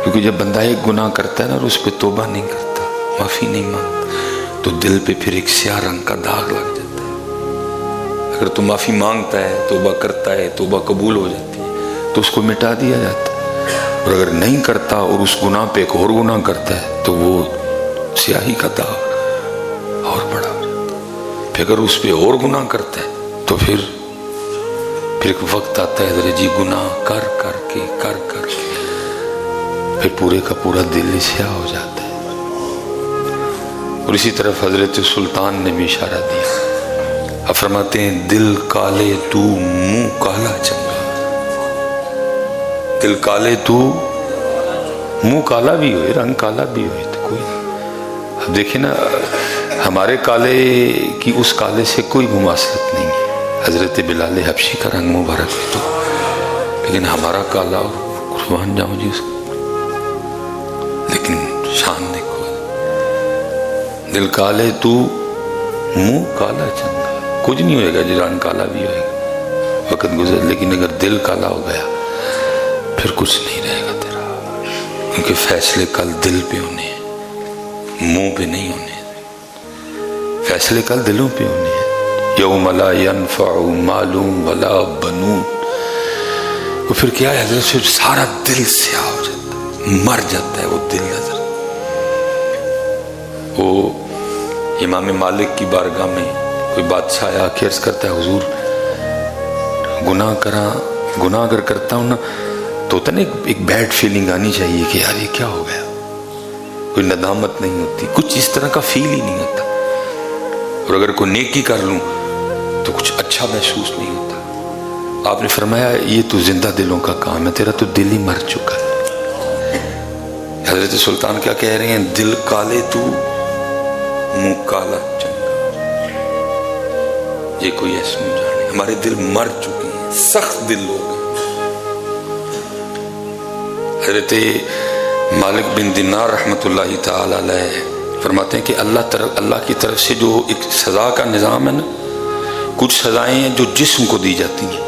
کیونکہ جب بندہ ایک گناہ کرتا ہے نا اور اس پہ توبہ نہیں کرتا، معافی نہیں مانگتا، تو دل پہ پھر ایک سیاہ رنگ کا داغ لگ جاتا ہے۔ اگر تو معافی مانگتا ہے، توبہ کرتا ہے، توبہ قبول ہو جاتی ہے تو اس کو مٹا دیا جاتا ہے، اور اگر نہیں کرتا اور اس گناہ پہ ایک اور گناہ کرتا ہے تو وہ سیاہی کا داغ اور بڑا ہو جاتا ہے۔ پھر اگر اس پہ اور گناہ کرتا ہے تو پھر ایک وقت آتا ہے حضرت جی گناہ کر کے پھر پورے کا پورا دل سیاہ ہو جاتا ہے۔ اور اسی طرف حضرت سلطان نے بھی اشارہ دیا، فرماتے ہیں دل کالے تو منہ کالا چنگا، دل کالے تو منہ کالا بھی ہوئے، رنگ کالا بھی ہوئے تو کوئی نہیں۔ اب دیکھیں نا، ہمارے کالے کی اس کالے سے کوئی مماثلت نہیں ہے، حضرت بلال حبشی کا رنگ مبارک ہے تو، لیکن ہمارا کالا، اور قربان جاؤں جی اس کو، لیکن شان دیکھو، دل کالے تو منہ کالا چنگا، کچھ نہیں ہوئے گا جی، رنگ کالا بھی ہوئے گا، وقت گزر، لیکن اگر دل کالا ہو گیا پھر کچھ نہیں رہے گا تیرا، کیونکہ فیصلے کل دل پہ ہونے ہیں، منہ پہ نہیں ہونے ہیں، فیصلے کل دلوں پہ ہونے ہیں۔ یوم لا ینفع مال ولا بنون، وہ پھر کیا ہے حضرت، پھر سارا دل سیاہ ہو جاتا ہے، مر جاتا ہے وہ دل حضرت۔ وہ امام مالک کی بارگاہ میں کوئی بادشاہ آیا کہ عرض کرتا ہے حضور گناہ اگر کرتا ہوں نا تو ہوتا نا ایک بیڈ فیلنگ آنی چاہیے کہ یار یہ کیا ہو گیا، کوئی ندامت نہیں ہوتی، کچھ اس طرح کا فیل ہی نہیں ہوتا، اور اگر کوئی نیکی کر لوں تو کچھ اچھا محسوس نہیں ہوتا۔ آپ نے فرمایا یہ تو زندہ دلوں کا کام ہے، تیرا تو دل ہی مر چکا ہے۔ حضرت سلطان کیا کہہ رہے ہیں، دل کالے تو منہ کالا چنگا، یہ کوئی ایسا نہیں جانے، ہمارے دل مر چکے ہیں، سخت دل لوگ ہیں۔ حضرت مالک بن دینار رحمت اللہ تعالی علیہ فرماتے ہیں کہ اللہ کی طرف سے جو ایک سزا کا نظام ہے نا، کچھ سزائیں ہیں جو جسم کو دی جاتی ہیں،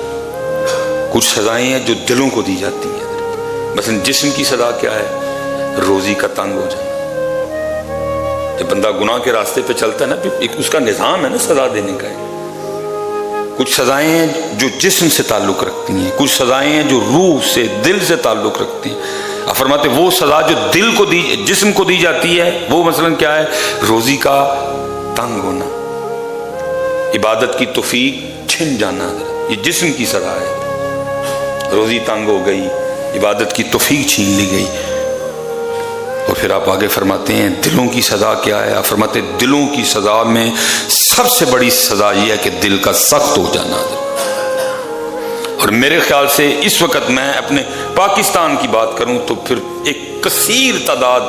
کچھ سزائیں ہیں جو دلوں کو دی جاتی ہیں۔ مثلا جسم کی سزا کیا ہے، روزی کا تنگ ہو جانا، جب بندہ گناہ کے راستے پہ چلتا ہے نا، ایک اس کا نظام ہے نا سزا دینے کا ہے۔ کچھ سزائیں ہیں جو جسم سے تعلق رکھتی ہیں، کچھ سزائیں ہیں جو روح سے، دل سے تعلق رکھتی ہیں۔ فرماتے وہ سزا جو دل کو جسم کو دی جاتی ہے وہ مثلا کیا ہے، روزی کا تنگ ہونا، عبادت کی توفیق چھن جانا، یہ جسم کی سزا ہے، روزی تنگ ہو گئی، عبادت کی توفیق چھین لی گئی۔ اور پھر آپ آگے فرماتے ہیں دلوں کی سزا کیا ہے، آپ فرماتے ہیں دلوں کی سزا میں سب سے بڑی سزا یہ ہے کہ دل کا سخت ہو جانا۔ اور میرے خیال سے اس وقت میں اپنے پاکستان کی بات کروں تو پھر ایک کثیر تعداد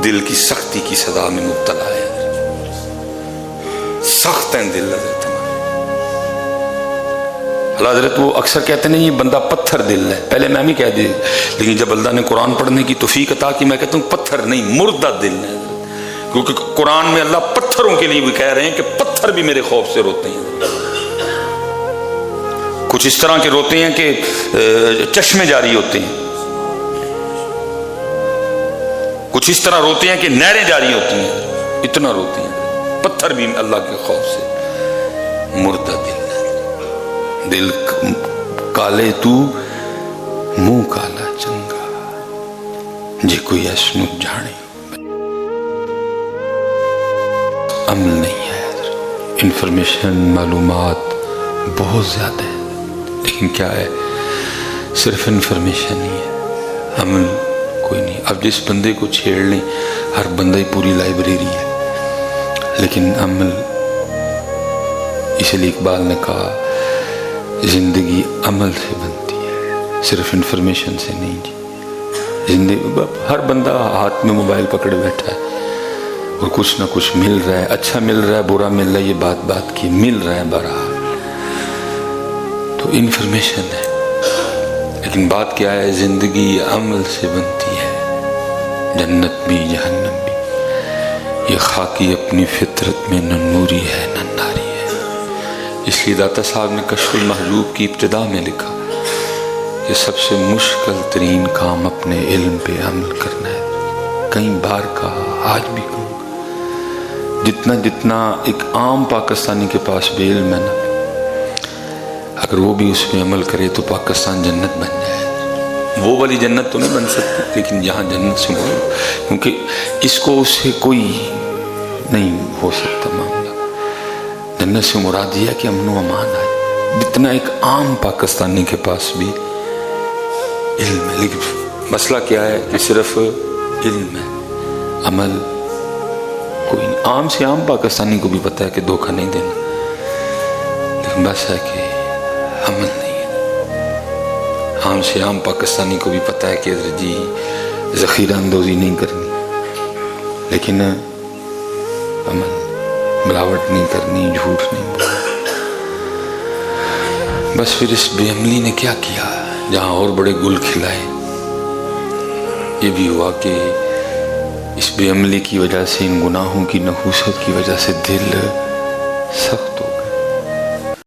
دل کی سختی کی سزا میں مبتلا ہے، سخت ہیں دل حضرت ہمارے۔ حضرت وہ اکثر کہتے ہیں یہ بندہ پتھر دل ہے، پہلے میں بھی کہہ دی، لیکن جب اللہ نے قرآن پڑھنے کی توفیق عطا کی میں کہتا ہوں پتھر نہیں، مردہ دل ہے، کیونکہ قرآن میں اللہ پتھروں کے لیے بھی کہہ رہے ہیں کہ پتھر بھی میرے خوف سے روتے ہیں۔ کچھ اس طرح کے روتے ہیں کہ چشمے جاری ہوتے ہیں، کچھ اس طرح روتے ہیں کہ نہریں جاری ہوتی ہیں، اتنا روتے ہیں، پتھر بھی اللہ کے خوف سے مردہ دل ہے۔ دل کالے تو منہ کالا چنگا، جے کوئی ایسنو جانے، عمل نہیں ہے، انفارمیشن معلومات بہت زیادہ ہے، لیکن کیا ہے، صرف انفارمیشن ہی ہے، عمل کوئی نہیں۔ اب جس بندے کو چھیڑ لیں، ہر بندہ ہی پوری لائبریری ہے، لیکن عمل، اس لیے اقبال نے کہا زندگی عمل سے بنتی ہے، صرف انفارمیشن سے نہیں جی۔ زندگی ہر بندہ ہاتھ میں موبائل پکڑے بیٹھا ہے اور کچھ نہ کچھ مل رہا ہے، اچھا مل رہا ہے، برا مل رہا ہے، یہ بات کی مل رہا ہے بہرحال، تو انفارمیشن ہے۔ لیکن بات کیا ہے، زندگی عمل سے بنتی ہے، جنت بھی جہنم بھی، یہ خاکی اپنی فطرت میں نہ نوری ہے نہ ناری ہے۔ اس لیے داتا صاحب نے کشف المحجوب کی ابتدا میں لکھا کہ سب سے مشکل ترین کام اپنے علم پہ عمل کرنا ہے. کئی بار کہا، آج بھی کہوں، جتنا جتنا ایک عام پاکستانی کے پاس بھی علم ہے نا، اگر وہ بھی اس پہ عمل کرے تو پاکستان جنت بن جائے. وہ والی جنت تو نہیں بن سکتی، لیکن جہاں جنت سے مراد، کیونکہ اس کو اس سے کوئی نہیں ہو سکتا معاملہ. جنت سے مراد یہ ہے کہ امن و امان آئے. جتنا ایک عام پاکستانی کے پاس بھی علم ہے، لیکن مسئلہ کیا ہے کہ صرف علم ہے، عمل کوئی نہیں. عام سے عام پاکستانی کو بھی پتہ ہے کہ دھوکہ نہیں دینا، لیکن بس ہے کہ عمل نہیں ہے. عام سے عام پاکستانی کو بھی پتہ ہے کہ جی ذخیرہ اندوزی نہیں کرنی، لیکن عمل، ملاوٹ نہیں کرنی، جھوٹ نہیں بولنا. بس پھر اس بے عملی نے کیا کیا، جہاں اور بڑے گل کھلائے، یہ بھی ہوا کہ اس بے عملی کی وجہ سے، ان گناہوں کی نحوست کی وجہ سے دل سخت ہو